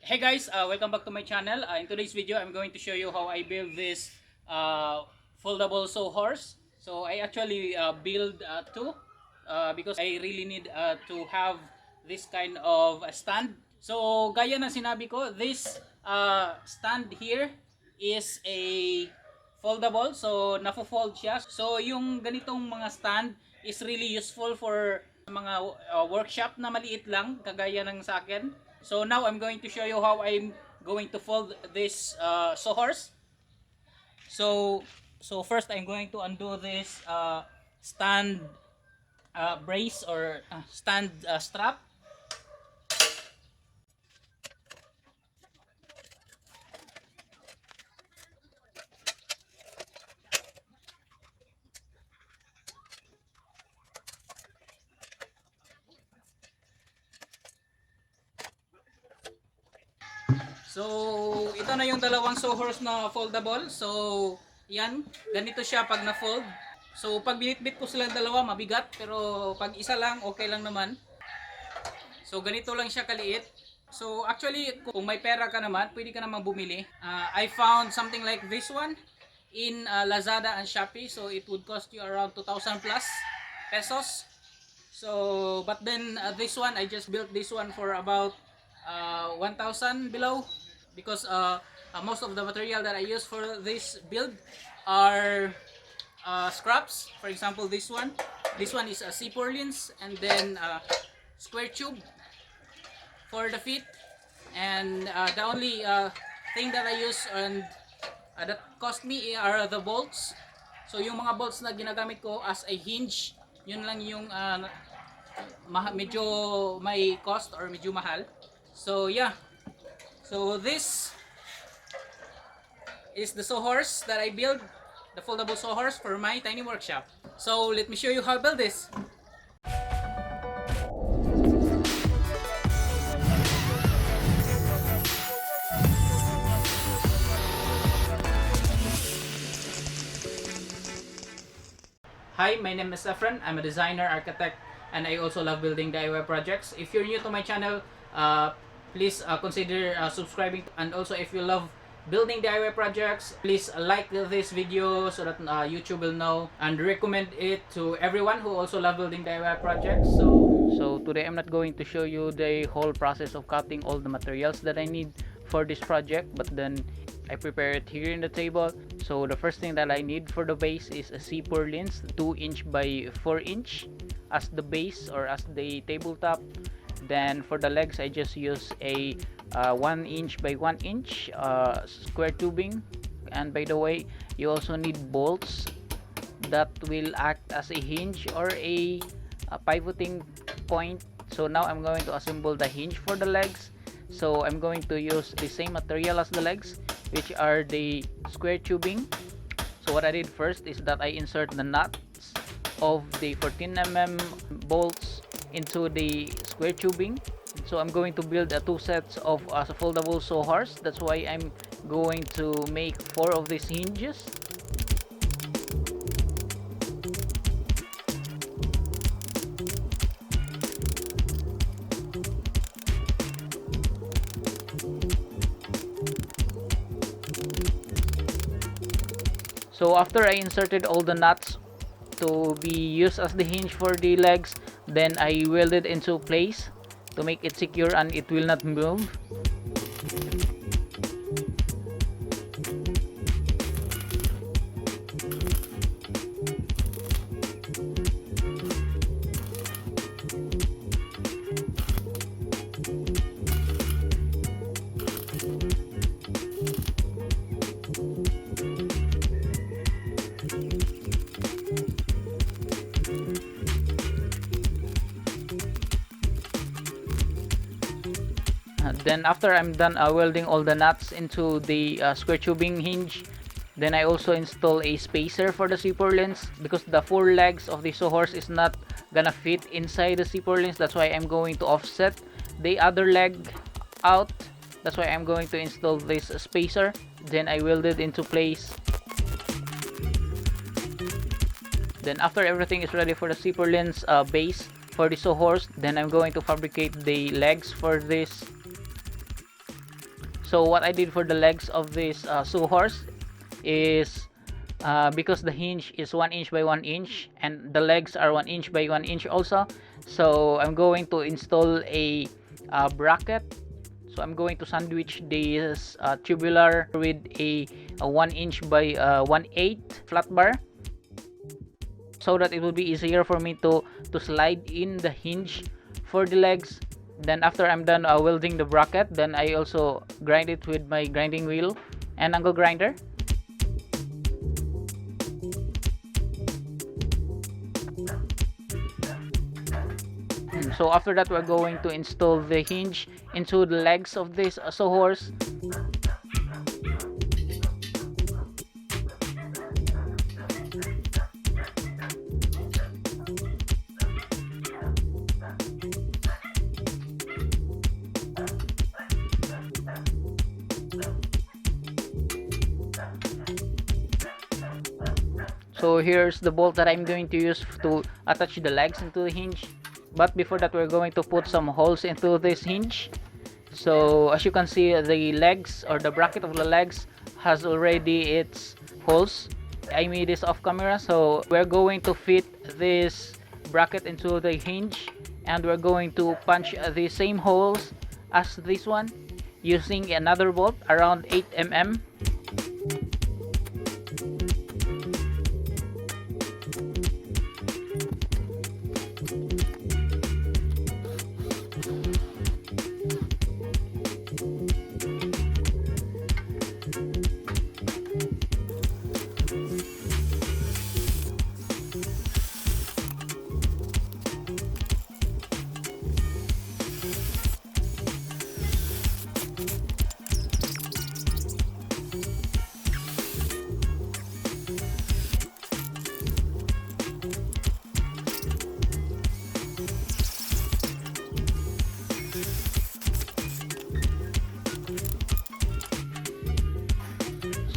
Hey guys, welcome back to my channel. In today's video, I'm going to show you how I build this foldable sawhorse. So I actually build two because I really need to have this kind of stand. So gaya na sinabi ko, this stand here is a foldable. So nafo-fold siya. So yung ganitong mga stand is really useful for mga workshop na maliit lang kagaya ng sa akin. So now I'm going to show you how I'm going to fold this sawhorse. So first I'm going to undo this stand brace or stand strap. So ito na yung dalawang sawhorse na foldable. So yan, ganito siya pag na-fold. So pag binitbit ko silang dalawa mabigat, pero pag isa lang okay lang naman. So ganito lang siya kaliit. So actually kung may pera ka naman, pwede ka naman bumili. I found something like this one in Lazada and Shopee. So it would cost you around 2,000 plus pesos. So but then this one, I just built this one for about 1,000 below, because most of the material that I use for this build are scraps. For example, this one is a C-purlins, and then square tube for the feet, and the only thing that I use and that cost me are the bolts. So yung mga bolts na ginagamit ko as a hinge, yun lang yung medyo may cost or medyo mahal. So yeah, so this is the sawhorse that I built, the foldable sawhorse for my tiny workshop. So let me show you how I build this. Hi, my name is Efren. I'm a designer, architect, and I also love building DIY projects. If you're new to my channel, please consider subscribing. And also, if you love building DIY projects, please like this video so that YouTube will know, and recommend it to everyone who also love building DIY projects. So today I'm not going to show you the whole process of cutting all the materials that I need for this project, but then I prepare it here in the table. So the first thing that I need for the base is a C-purlins 2" by 4" as the base or as the tabletop. Then for the legs, I just use a 1" by 1" square tubing. And by the way, you also need bolts that will act as a hinge or a pivoting point. So now I'm going to assemble the hinge for the legs. So I'm going to use the same material as the legs, which are the square tubing. So what I did first is that I insert the nuts of the 14mm bolts into the square tubing. So I'm going to build two sets of a foldable sawhorse. That's why I'm going to make 4 of these hinges. So after I inserted all the nuts to be used as the hinge for the legs, then I welded into place to make it secure and it will not move. Then after I'm done welding all the nuts into the square tubing hinge, then I also install a spacer for the C-purlins, because the 4 legs of the sawhorse is not gonna fit inside the C-purlins. That's why I'm going to offset the other leg out. That's why I'm going to install this spacer. Then I weld it into place. Then after everything is ready for the C-purlins base for the sawhorse, then I'm going to fabricate the legs for this. So what I did for the legs of this Sawhorse is, because the hinge is 1 inch by 1 inch and the legs are 1 inch by 1 inch also, so I'm going to install a bracket. So I'm going to sandwich this tubular with a 1 inch by 1/8 flat bar, so that it will be easier for me to slide in the hinge for the legs. Then after I'm done welding the bracket, then I also grind it with my grinding wheel and angle grinder. So after that, we're going to install the hinge into the legs of this Sawhorse. So here's the bolt that I'm going to use to attach the legs into the hinge. But before that, we're going to put some holes into this hinge. So as you can see, the legs or the bracket of the legs has already its holes. I made this off camera. So we're going to fit this bracket into the hinge, and we're going to punch the same holes as this one using another bolt around 8 mm.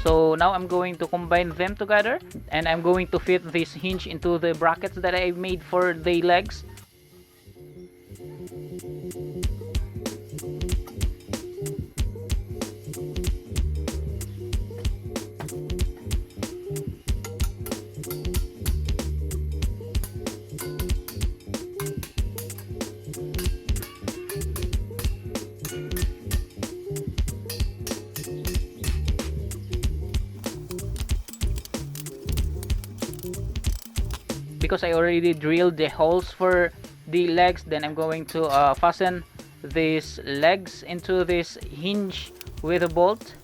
So now I'm going to combine them together, and I'm going to fit this hinge into the brackets that I made for the legs. Because I already drilled the holes for the legs, then I'm going to fasten these legs into this hinge with a bolt.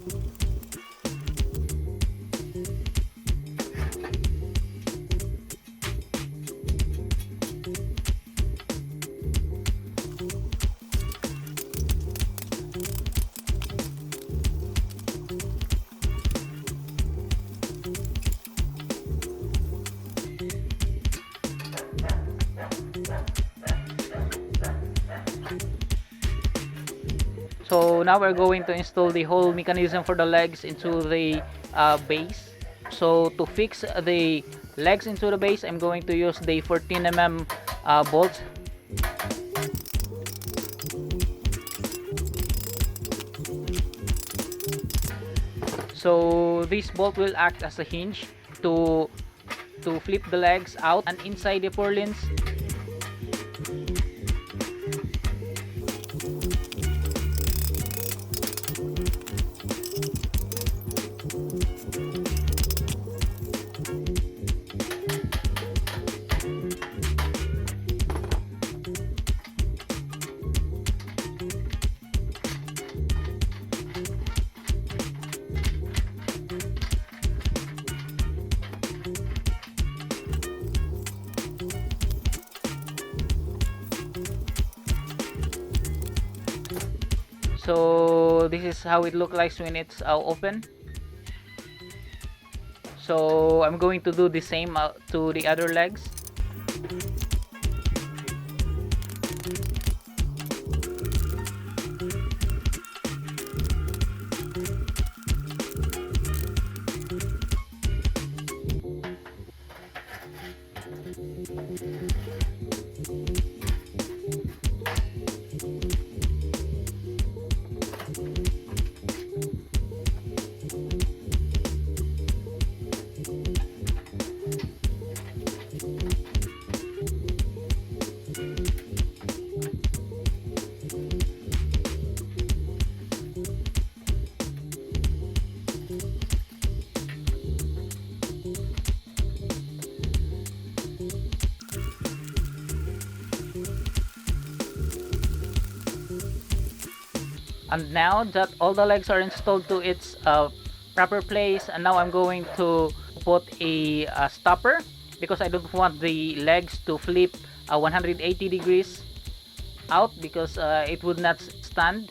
So now we're going to install the whole mechanism for the legs into the base. So to fix the legs into the base, I'm going to use the 14 mm bolt. So this bolt will act as a hinge to flip the legs out and inside the purlins. So this is how it looks like when it's open. So I'm going to do the same to the other legs. And now that all the legs are installed to its proper place, and now I'm going to put a stopper because I don't want the legs to flip 180 degrees out because it would not stand.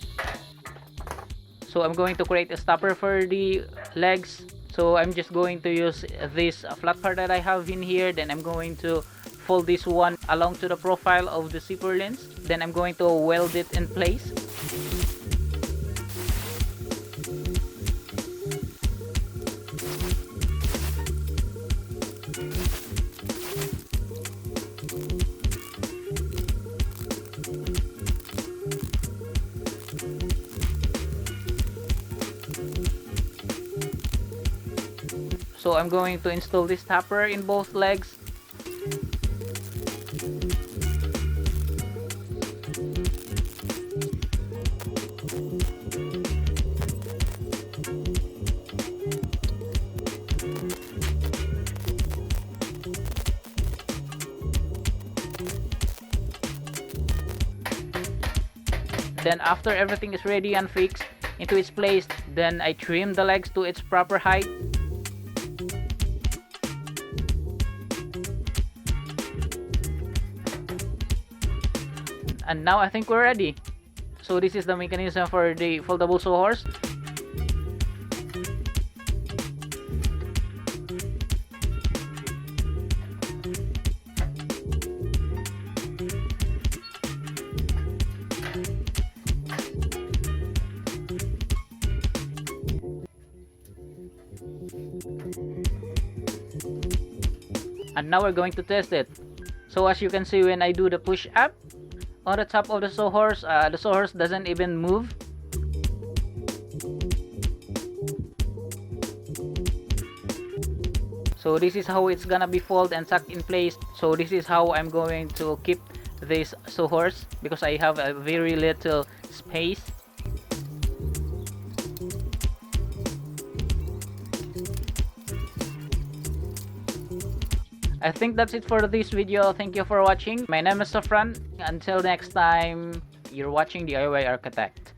So I'm going to create a stopper for the legs. So I'm just going to use this flat part that I have in here. Then I'm going to fold this one along to the profile of the zipper lens. Then I'm going to weld it in place. So I'm going to install this stopper in both legs. Then after everything is ready and fixed into its place, then I trim the legs to its proper height. And now I think we're ready. So this is the mechanism for the foldable sawhorse. And now we're going to test it. So as you can see, when I do the push up on the top of the sawhorse doesn't even move. So this is how it's gonna be folded and tucked in place. So this is how I'm going to keep this sawhorse because I have a very little space. I think that's it for this video. Thank you for watching. My name is Safran. Until next time, you're watching DIY Architect.